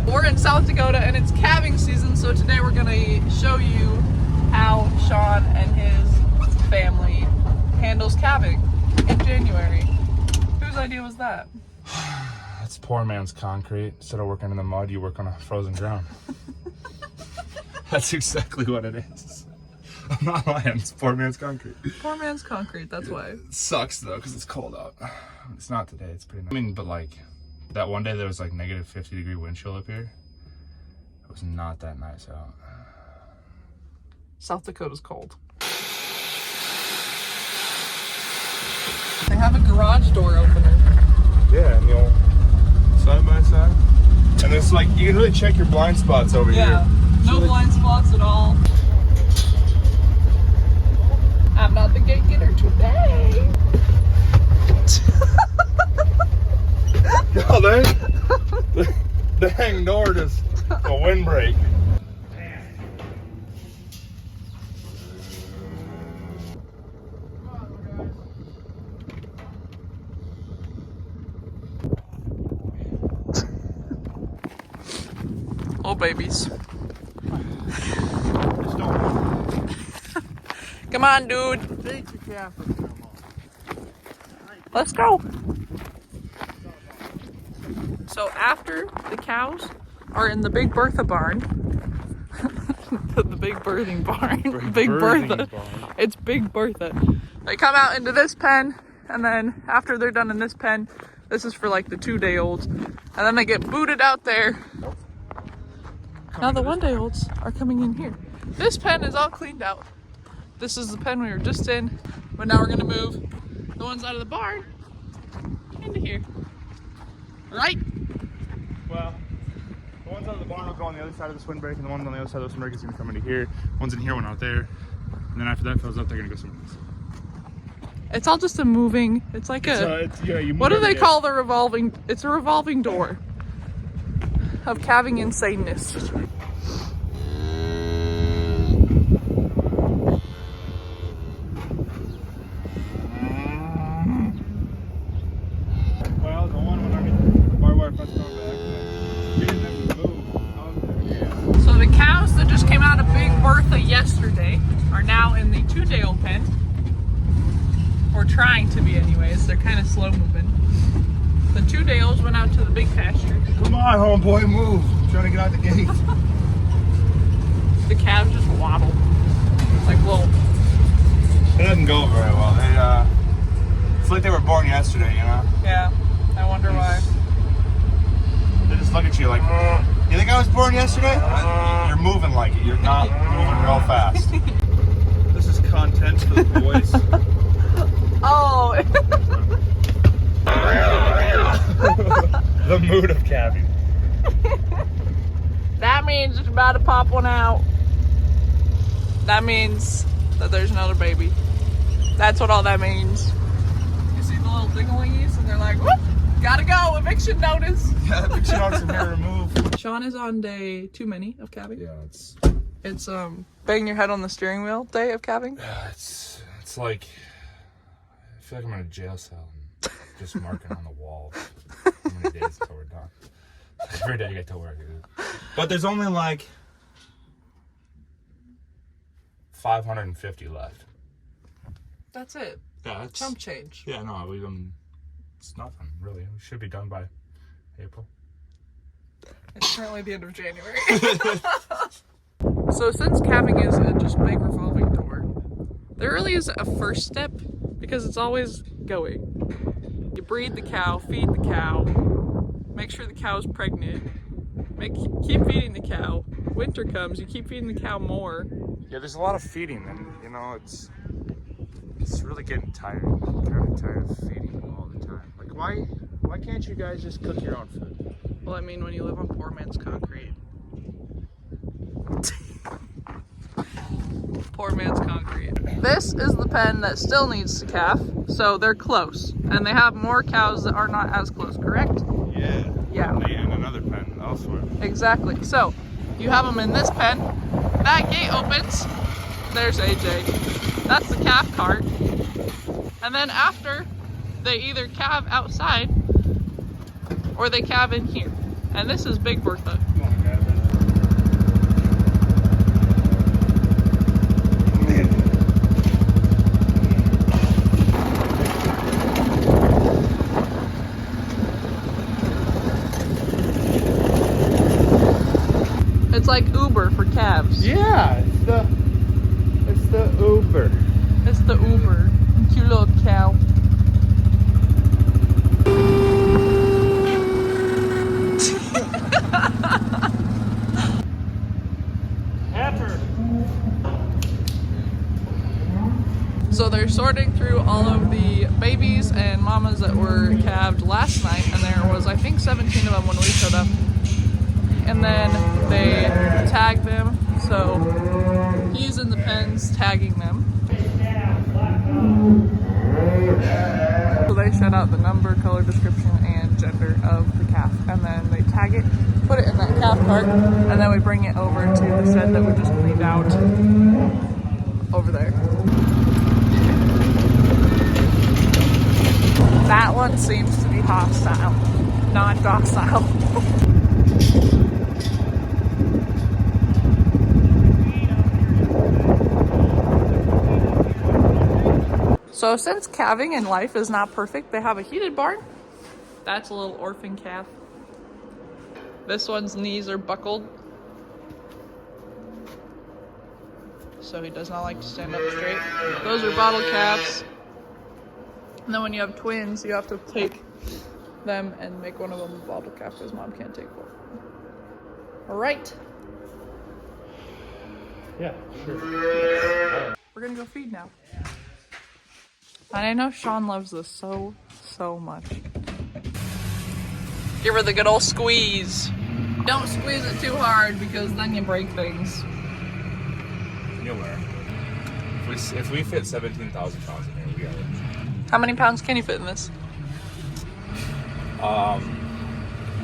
We're in South Dakota and it's calving season, so today we're gonna show you how Sean and his family handles calving in January. Whose idea was that? That's poor man's concrete. Instead of working in the mud, you work on a frozen ground. That's exactly what it is. I'm not lying. It's poor man's concrete. Poor man's concrete, that's why. It sucks though, because it's cold out. It's not today. It's pretty nice. I mean, but like that one day there was like negative 50-degree wind chill up here. It was not that nice out. South Dakota's cold. They have a garage door opener. Yeah, and the old side by side. And it's like, you can really check your blind spots over here. Yeah, no blind spots at all. I'm not the gate getter today. No, the hang door just a windbreak. Oh, babies. Come on, dude. Let's go. So after the cows are in the Big Bertha barn, the Big Birthing barn, Big Bertha, it's Big Bertha. They come out into this pen, and then after they're done in this pen, this is for like the 2-day-olds, and then they get booted out there. Now the 1-day-olds are coming in here. This pen is all cleaned out. This is the pen we were just in, but now we're gonna move the ones out of the barn into here. Right? Well, the ones out of the barn will go on the other side of this windbreak, and the ones on the other side of this windbreak is gonna come into here. One's in here, one out there. And then after that fills up, they're gonna go somewhere else. It's all just a moving, it's like what do they call the revolving, it's a revolving door of calving insaneness. Well, the one when I get the barbed wire fence going back, getting them to move. So the cows that just came out of Big Bertha yesterday are now in the 2-day-old pen. Or trying to be anyways, they're kind of slow moving. The 2-day-olds went out to the big pasture. Come on, homeboy, move. I'm trying to get out the gate. The calves just waddle. Like, well. It doesn't go very well. It's like they were born yesterday, you know? Yeah, I wonder why. They just look at you like, you think I was born yesterday? You're moving like it. You're not moving real fast. This is content for the boys. Oh. The mood of calving. That means it's about to pop one out. That means that there's another baby. That's what all that means. You see the little dingalingies and they're like, whoop, gotta go, eviction notice. Yeah, eviction notice in here removed. Sean is on day too many of calving. Yeah, It's bang your head on the steering wheel day of calving. Yeah, it's like, I feel like I'm in a jail cell and just marking on the wall how many days until we're done. Every day I get to work. But there's only like 550 left. That's it. Yeah, it's Chump change. Yeah, no, it's nothing really. We should be done by April. It's currently the end of January. So since calving is a just big revolving door, there really is a first step because it's always going. You breed the cow, feed the cow, make sure the cow's pregnant, keep feeding the cow. Winter comes, you keep feeding the cow more. Yeah, there's a lot of feeding, and you know it's really getting tired. I'm kind of tired of feeding all the time. Like, why can't you guys just cook your own food? Well, I mean, when you live on poor man's concrete. Poor man's concrete. This is the pen that still needs to calf, so they're close. And they have more cows that are not as close, correct? Yeah. Yeah. And another pen elsewhere. Exactly. So, you have them in this pen. That gate opens. There's AJ. That's the calf cart. And then after, they either calve outside or they calve in here. And this is Big Bertha. Come on, guys. It's like Uber for calves. Yeah, it's the Uber. It's the Uber. Cute little cow. So they're sorting through all of the babies and mamas that were calved last night, and there was, I think, 17 of them when we showed up. And then they tag them, so he's in the pens tagging them. So they shout out the number, color description, and gender of the calf, and then they tag it, put it in that calf cart, and then we bring it over to the shed that we just cleaned out over there. That one seems to be hostile, not docile. So since calving in life is not perfect, they have a heated barn. That's a little orphan calf. This one's knees are buckled, so he does not like to stand up straight. Those are bottle calves. And then when you have twins, you have to take them and make one of them a bottle calf because mom can't take both. All right. Yeah, sure. We're gonna go feed now. And I know Sean loves this so much. Give her the good old squeeze. Don't squeeze it too hard because then you break things. You'll learn. If we fit 17,000 pounds in here, we got it. How many pounds can you fit in this?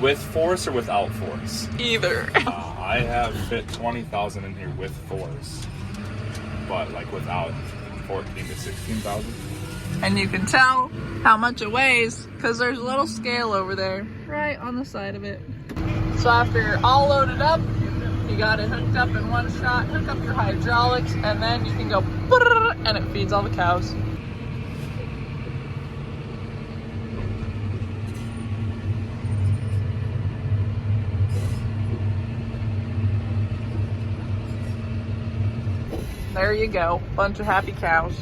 With force or without force? Either. I have fit 20,000 in here with force, but like without 14 to 16,000. And you can tell how much it weighs because there's a little scale over there right on the side of it. So after you're all loaded up, you got it hooked up in one shot, hook up your hydraulics, and then you can go and it feeds all the cows. There you go, bunch of happy cows.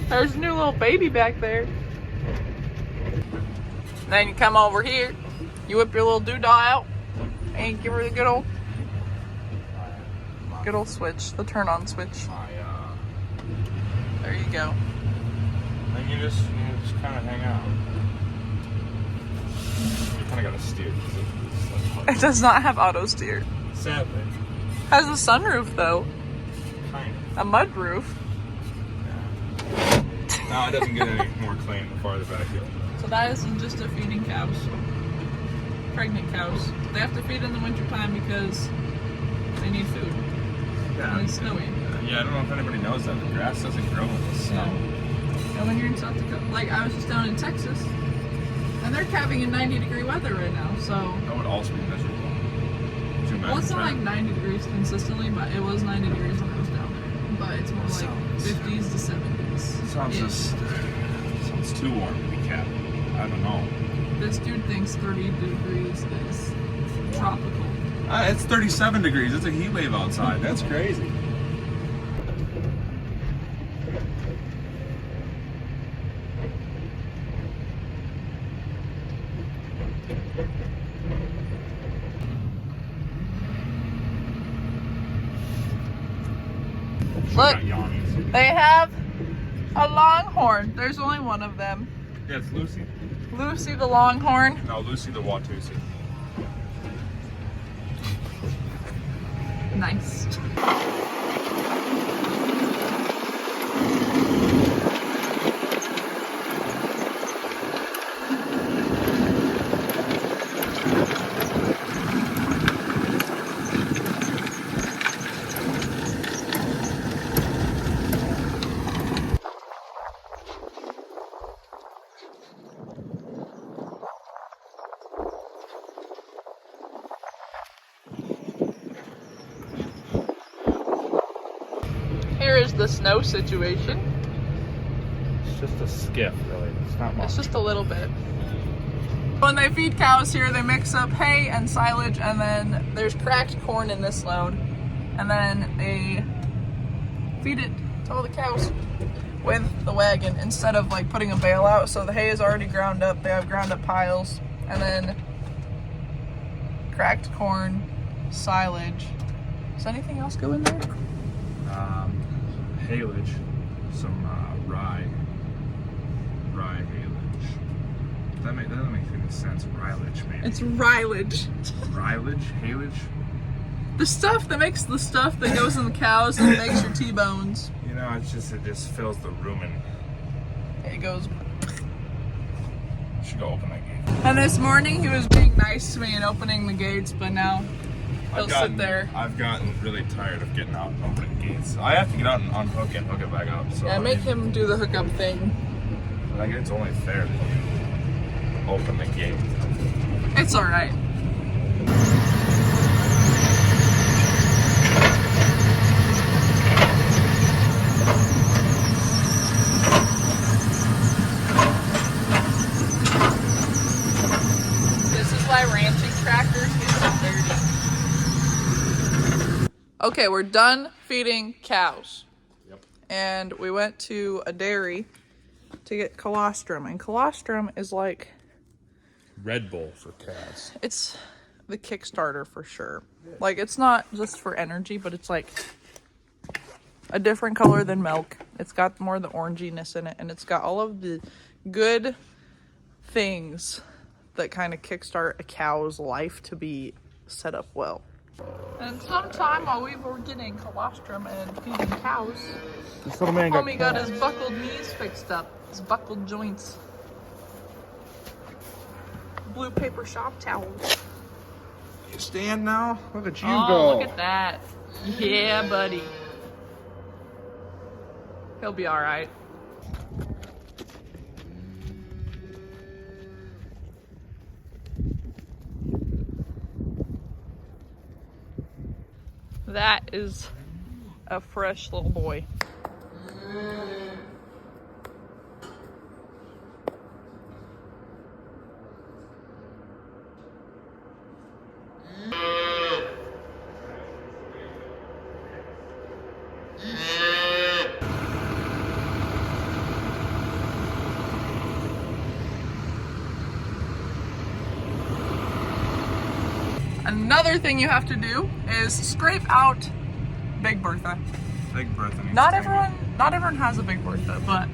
There's a new little baby back there. Then you come over here, you whip your little doodah out, and give her the good old switch, the turn on switch. There you go. Then you just kind of hang out. You kind of got to steer. It does not have auto steer. Sadly. Has a sunroof though. Kind of. A mud roof. Yeah. No, it doesn't get any more clean the farther back you go. So that isn't just a feeding cows. Pregnant cows. They have to feed in the wintertime because they need food. Yeah. And it's snowy. Yeah, I don't know if anybody knows that the grass doesn't grow in the snow. Yeah. And when you're in South Dakota, like I was just down in Texas, and they're calving in 90-degree weather right now, so. That would also be miserable. Well, it's not like 90 degrees consistently, but it was 90 degrees when I was down there. But it's more like 50s to 70s. Sounds too warm to be calving. I don't know. This dude thinks 30 degrees is tropical. It's 37 degrees. It's a heat wave outside. That's crazy. Look, they have a longhorn. There's only one of them. Yeah, it's Lucy. Lucy the longhorn. No, Lucy the Watusi. Nice. Here's the snow situation. It's just a skiff, really. It's not much. It's just a little bit. When they feed cows here, they mix up hay and silage, and then there's cracked corn in this load. And then they feed it to all the cows with the wagon instead of like putting a bale out. So the hay is already ground up. They have ground up piles, and then cracked corn, silage. Does anything else go in there? Haylage, some rye haylage. That doesn't make any sense. Rylage, maybe. It's rylage. Rylage? Haylage? The stuff that makes the stuff that goes in the cows and makes your T-bones. You know, it just fills the rumen. It goes. Should go open that gate. And this morning he was being nice to me and opening the gates, but now he'll sit there. I've gotten really tired of getting out and opening gates. I have to get out and unhook and hook it back up. So Yeah, make him do the hookup thing. Like, it's only fair that you open the gate. It's alright. This is why ranching tractors get so dirty. Okay, we're done feeding cows. Yep. And we went to a dairy to get colostrum, and colostrum is like Red Bull for calves. it's the Kickstarter for sure. Like, it's not just for energy, but it's like a different color than milk. It's got more of the oranginess in it, and it's got all of the good things that kind of kickstart a cow's life to be set up well. And sometime while we were getting colostrum and feeding cows, This little man homie got his buckled knees fixed up, his buckled joints. Blue paper shop towels. You stand now? Look at you Oh, go. look at that. Yeah, buddy. He'll be all right. That is a fresh little boy. Another thing you have to do is scrape out Big Bertha. Big Bertha. Not everyone has a Big Bertha, but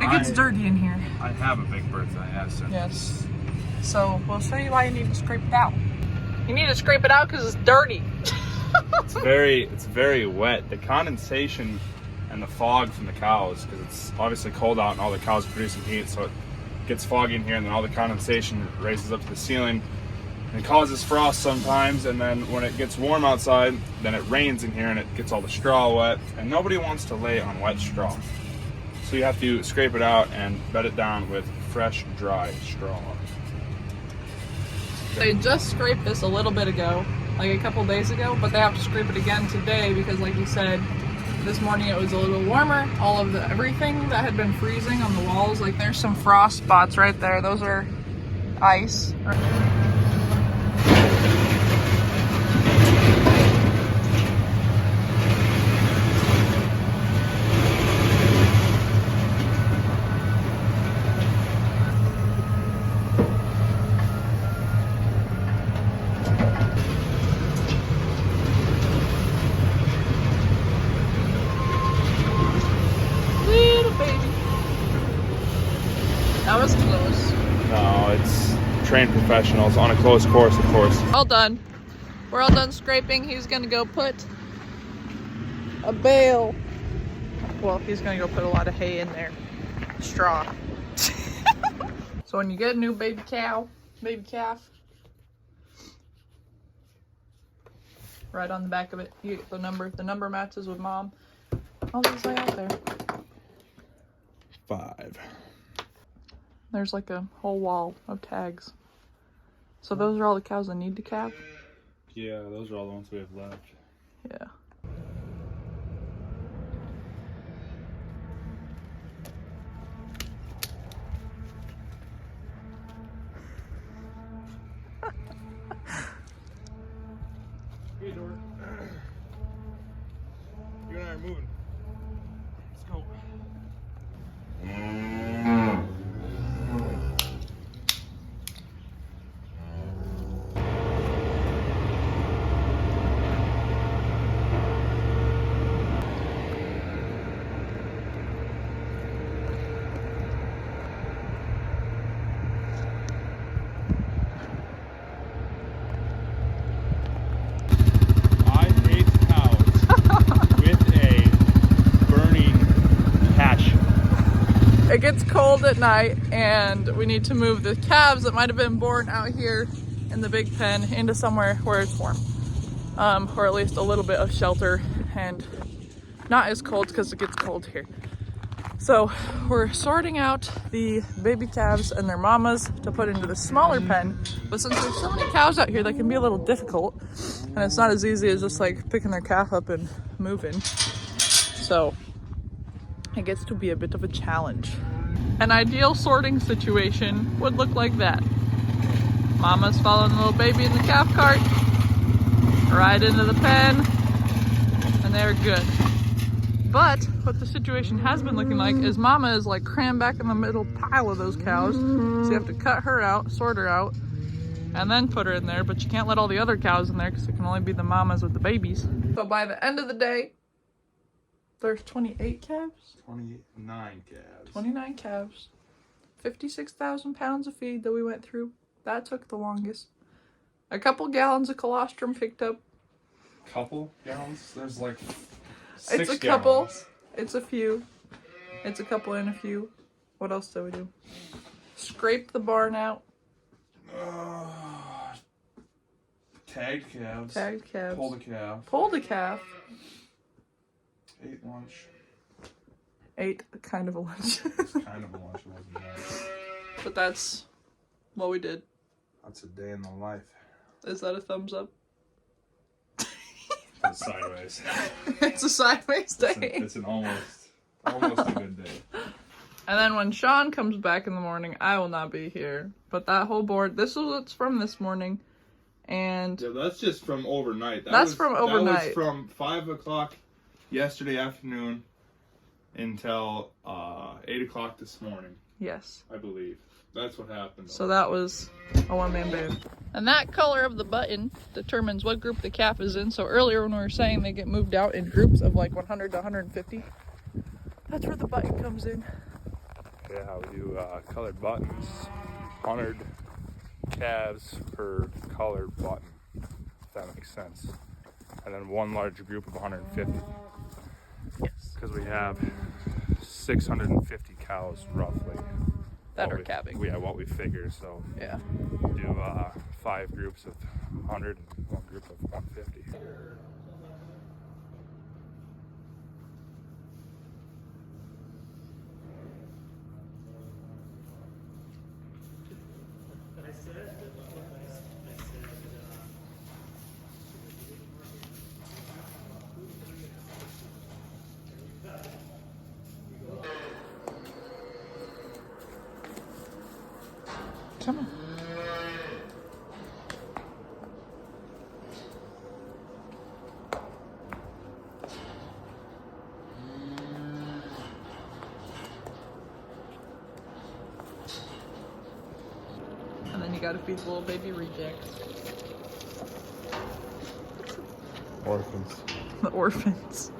it gets dirty in here. I have a Big Bertha. I have some. Yes. So we'll show you why you need to scrape it out. You need to scrape it out because it's dirty. It's very wet. The condensation and the fog from the cows, because it's obviously cold out and all the cows are producing heat, so it gets foggy in here, and then all the condensation raises up to the ceiling and causes frost sometimes. And then when it gets warm outside, then it rains in here and it gets all the straw wet, and nobody wants to lay on wet straw. So you have to scrape it out and bed it down with fresh, dry straw. They just scraped this a little bit ago, like a couple days ago, but they have to scrape it again today because, like you said, this morning it was a little warmer. All of everything that had been freezing on the walls, like there's some frost spots right there. Those are ice. That was close. No, it's trained professionals on a closed course, of course. All done. We're all done scraping. He's gonna go put a bale. Well, he's gonna go put a lot of hay in there. Straw. So when you get a new baby calf, right on the back of it, you get the number. The number matches with mom. All these lay out there. 5. There's like a whole wall of tags. So those are all the cows that need to calve? Yeah. Yeah, those are all the ones we have left. Yeah. gets cold at night and we need to move the calves that might have been born out here in the big pen into somewhere where it's warm. Or at least a little bit of shelter and not as cold because it gets cold here. So we're sorting out the baby calves and their mamas to put into the smaller pen. But since there's so many cows out here, that can be a little difficult. And it's not as easy as just like picking their calf up and moving. So it gets to be a bit of a challenge. An ideal sorting situation would look like that. Mama's following the little baby in the calf cart, right into the pen, and they're good. But what the situation has been looking like is Mama is like crammed back in the middle pile of those cows. So you have to cut her out, sort her out, and then put her in there. But you can't let all the other cows in there because it can only be the mamas with the babies. So by the end of the day, there's 28 calves? 29 calves. 29 calves. 56,000 pounds of feed that we went through. That took the longest. A couple gallons of colostrum picked up. Couple gallons? There's like 6 It's a gallons. couple. It's a few. It's a couple and a few. What else did we do? Scraped the barn out. Tagged calves. Tagged calves. Pulled a calf. Pulled a calf. Ate lunch. Ate kind of a lunch. Kind of a lunch, wasn't that? But that's what we did. That's a day in the life. Is that a thumbs up? It's sideways. It's a sideways day. It's an almost a good day. And then when Sean comes back in the morning, I will not be here. But that whole board, this is what's from this morning. And Yeah, that's just from overnight. That was overnight. from 5 o'clock yesterday afternoon until 8 o'clock this morning, yes. I believe. That's what happened. So that was a one-man band. And that color of the button determines what group the calf is in. So earlier when we were saying they get moved out in groups of like 100 to 150, that's where the button comes in. Yeah, we do colored buttons. 100 calves per colored button, if that makes sense. And then one large group of 150. Yes. Because we have 650 cows roughly. That are calving. Yeah, what we figure. So Yeah. do 5 groups of 100 and 1 group of 150. Come on. And then you gotta feed the little baby rejects. Orphans. The orphans.